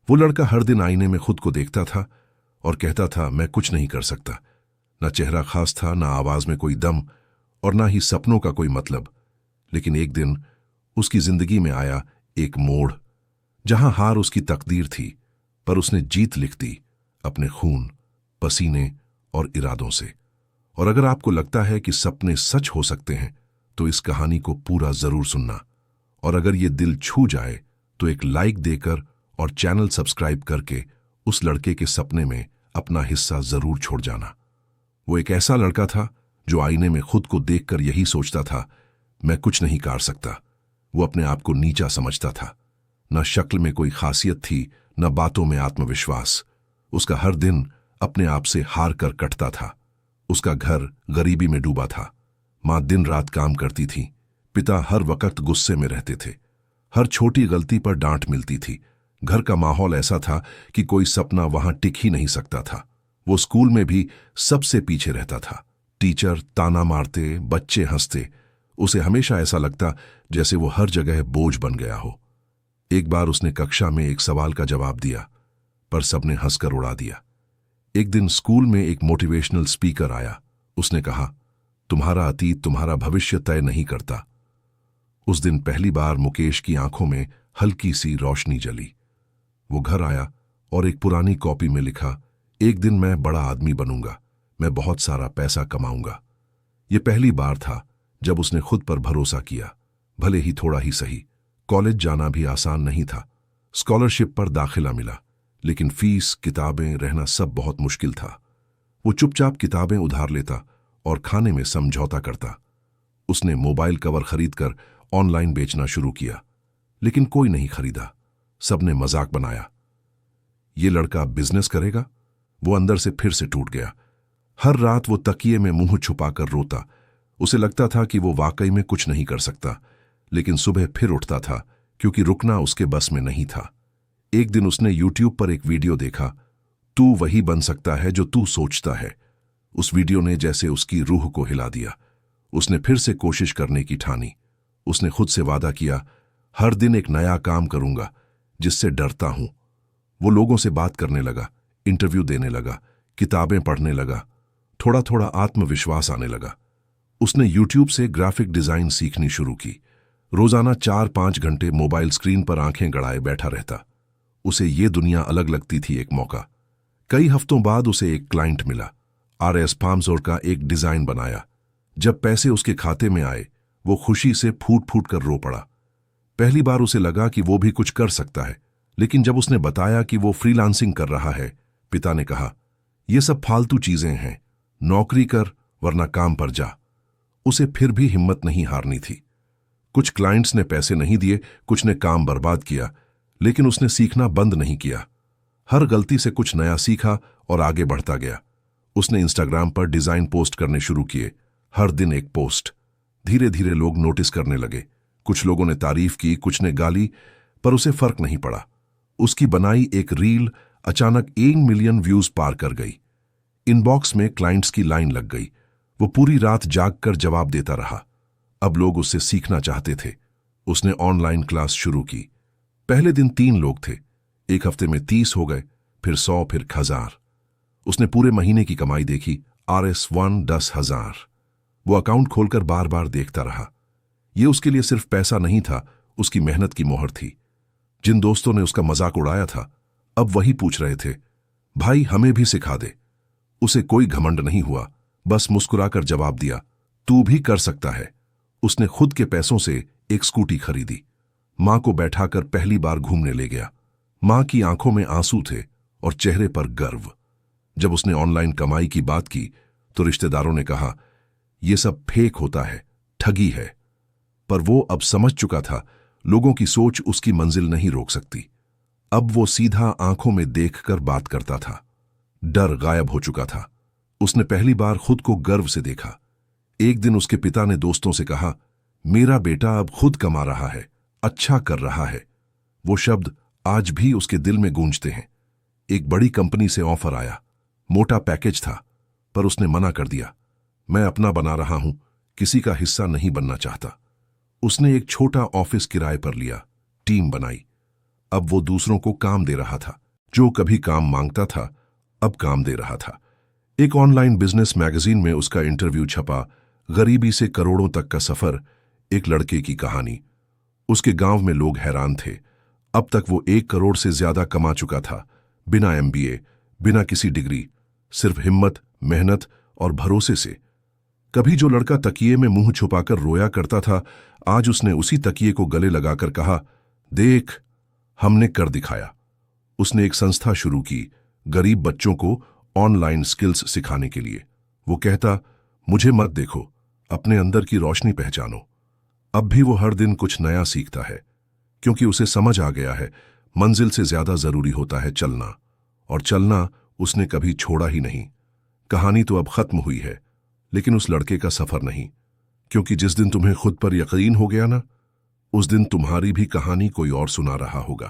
वो लड़का हर दिन आईने में खुद को देखता था और कहता था, मैं कुछ नहीं कर सकता। ना चेहरा खास था, ना आवाज में कोई दम और ना ही सपनों का कोई मतलब। लेकिन एक दिन उसकी जिंदगी में आया एक मोड़, जहां हार उसकी तकदीर थी, पर उसने जीत लिख दी अपने खून, पसीने और इरादों से। और अगर आपको लगता है कि सपने सच हो सकते हैं, तो इस कहानी को पूरा जरूर सुनना। और अगर ये दिल छू जाए तो एक लाइक देकर और चैनल सब्सक्राइब करके उस लड़के के सपने में अपना हिस्सा जरूर छोड़ जाना। वो एक ऐसा लड़का था जो आईने में खुद को देखकर यही सोचता था, मैं कुछ नहीं कर सकता। वो अपने आप को नीचा समझता था। न शक्ल में कोई खासियत थी, न बातों में आत्मविश्वास। उसका हर दिन अपने आप से हार कर कटता था। उसका घर गरीबी में डूबा था। मां दिन रात काम करती थी। पिता हर वक्त गुस्से में रहते थे। हर छोटी गलती पर डांट मिलती थी। घर का माहौल ऐसा था कि कोई सपना वहां टिक ही नहीं सकता था। वो स्कूल में भी सबसे पीछे रहता था। टीचर ताना मारते, बच्चे हंसते। उसे हमेशा ऐसा लगता जैसे वो हर जगह बोझ बन गया हो। एक बार उसने कक्षा में एक सवाल का जवाब दिया, पर सबने हंसकर उड़ा दिया। एक दिन स्कूल में एक मोटिवेशनल स्पीकर आया। उसने कहा, तुम्हारा अतीत तुम्हारा भविष्य तय नहीं करता। उस दिन पहली बार मुकेश की आंखों में हल्की सी रोशनी जली। वो घर आया और एक पुरानी कॉपी में लिखा, एक दिन मैं बड़ा आदमी बनूंगा, मैं बहुत सारा पैसा कमाऊंगा। ये पहली बार था जब उसने खुद पर भरोसा किया, भले ही थोड़ा ही सही। कॉलेज जाना भी आसान नहीं था। स्कॉलरशिप पर दाखिला मिला, लेकिन फीस, किताबें, रहना सब बहुत मुश्किल था। वो चुपचाप किताबें उधार लेता और खाने में समझौता करता। उसने मोबाइल कवर खरीदकर ऑनलाइन बेचना शुरू किया, लेकिन कोई नहीं खरीदा। सबने मजाक बनाया, ये लड़का बिजनेस करेगा। वो अंदर से फिर से टूट गया। हर रात वो तकिए में मुंह छुपाकर रोता। उसे लगता था कि वो वाकई में कुछ नहीं कर सकता, लेकिन सुबह फिर उठता था, क्योंकि रुकना उसके बस में नहीं था। एक दिन उसने यूट्यूब पर एक वीडियो देखा, तू वही बन सकता है जो तू सोचता है। उस वीडियो ने जैसे उसकी रूह को हिला दिया। उसने फिर से कोशिश करने की ठानी। उसने खुद से वादा किया, हर दिन एक नया काम करूंगा जिससे डरता हूं। वो लोगों से बात करने लगा, इंटरव्यू देने लगा, किताबें पढ़ने लगा। थोड़ा थोड़ा आत्मविश्वास आने लगा। उसने यूट्यूब से ग्राफिक डिजाइन सीखनी शुरू की। रोजाना 4-5 घंटे मोबाइल स्क्रीन पर आंखें गड़ाए बैठा रहता। उसे ये दुनिया अलग लगती थी। एक मौका, कई हफ्तों बाद उसे एक क्लाइंट मिला। RS फार्मजोर का एक डिजाइन बनाया। जब पैसे उसके खाते में आए, वो खुशी से फूट फूट कर रो पड़ा। पहली बार उसे लगा कि वो भी कुछ कर सकता है, लेकिन जब उसने बताया कि वो फ्रीलांसिंग कर रहा है, पिता ने कहा, ये सब फालतू चीजें हैं, नौकरी कर वरना काम पर जा। उसे फिर भी हिम्मत नहीं हारनी थी। कुछ क्लाइंट्स ने पैसे नहीं दिए, कुछ ने काम बर्बाद किया, लेकिन उसने सीखना बंद नहीं किया। हर गलती से कुछ नया सीखा और आगे बढ़ता गया। उसने इंस्टाग्राम पर डिजाइन पोस्ट करने शुरू किए, हर दिन एक पोस्ट। धीरे धीरे लोग नोटिस करने लगे। कुछ लोगों ने तारीफ की, कुछ ने गाली, पर उसे फर्क नहीं पड़ा। उसकी बनाई एक रील अचानक 1 मिलियन व्यूज पार कर गई। इनबॉक्स में क्लाइंट्स की लाइन लग गई। वो पूरी रात जागकर जवाब देता रहा। अब लोग उससे सीखना चाहते थे। उसने ऑनलाइन क्लास शुरू की। पहले दिन 3 लोग थे, एक हफ्ते में 30 हो गए, फिर 100, फिर 1000। उसने पूरे महीने की कमाई देखी, RS1 10,000। वो अकाउंट खोलकर बार बार देखता रहा। ये उसके लिए सिर्फ पैसा नहीं था, उसकी मेहनत की मोहर थी। जिन दोस्तों ने उसका मजाक उड़ाया था, अब वही पूछ रहे थे, भाई हमें भी सिखा दे। उसे कोई घमंड नहीं हुआ, बस मुस्कुराकर जवाब दिया, तू भी कर सकता है। उसने खुद के पैसों से एक स्कूटी खरीदी। मां को बैठाकर पहली बार घूमने ले गया। मां की आंखों में आंसू थे और चेहरे पर गर्व। जब उसने ऑनलाइन कमाई की बात की तो रिश्तेदारों ने कहा, यह सब फेक होता है, ठगी है। पर वो अब समझ चुका था, लोगों की सोच उसकी मंजिल नहीं रोक सकती। अब वो सीधा आंखों में देखकर बात करता था। डर गायब हो चुका था। उसने पहली बार खुद को गर्व से देखा। एक दिन उसके पिता ने दोस्तों से कहा, मेरा बेटा अब खुद कमा रहा है, अच्छा कर रहा है। वो शब्द आज भी उसके दिल में गूंजते हैं। एक बड़ी कंपनी से ऑफर आया, मोटा पैकेज था, पर उसने मना कर दिया। मैं अपना बना रहा हूं, किसी का हिस्सा नहीं बनना चाहता। उसने एक छोटा ऑफिस किराए पर लिया, टीम बनाई। अब वो दूसरों को काम दे रहा था। जो कभी काम मांगता था अब काम दे रहा था। एक ऑनलाइन बिजनेस मैगजीन में उसका इंटरव्यू छपा। गरीबी से करोड़ों तक का सफर, एक लड़के की कहानी। उसके गांव में लोग हैरान थे। अब तक वो 1 करोड़ से ज्यादा कमा चुका था, बिना एमबीए, बिना किसी डिग्री, सिर्फ हिम्मत, मेहनत और भरोसे से। कभी जो लड़का तकिए में मुंह छुपाकर रोया करता था, आज उसने उसी तकिए को गले लगाकर कहा, देख, हमने कर दिखाया। उसने एक संस्था शुरू की, गरीब बच्चों को ऑनलाइन स्किल्स सिखाने के लिए। वो कहता, मुझे मत देखो, अपने अंदर की रोशनी पहचानो। अब भी वो हर दिन कुछ नया सीखता है, क्योंकि उसे समझ आ गया है मंजिल से ज्यादा जरूरी होता है चलना, और चलना उसने कभी छोड़ा ही नहीं। कहानी तो अब खत्म हुई है, लेकिन उस लड़के का सफर नहीं, क्योंकि जिस दिन तुम्हें खुद पर यकीन हो गया ना, उस दिन तुम्हारी भी कहानी कोई और सुना रहा होगा।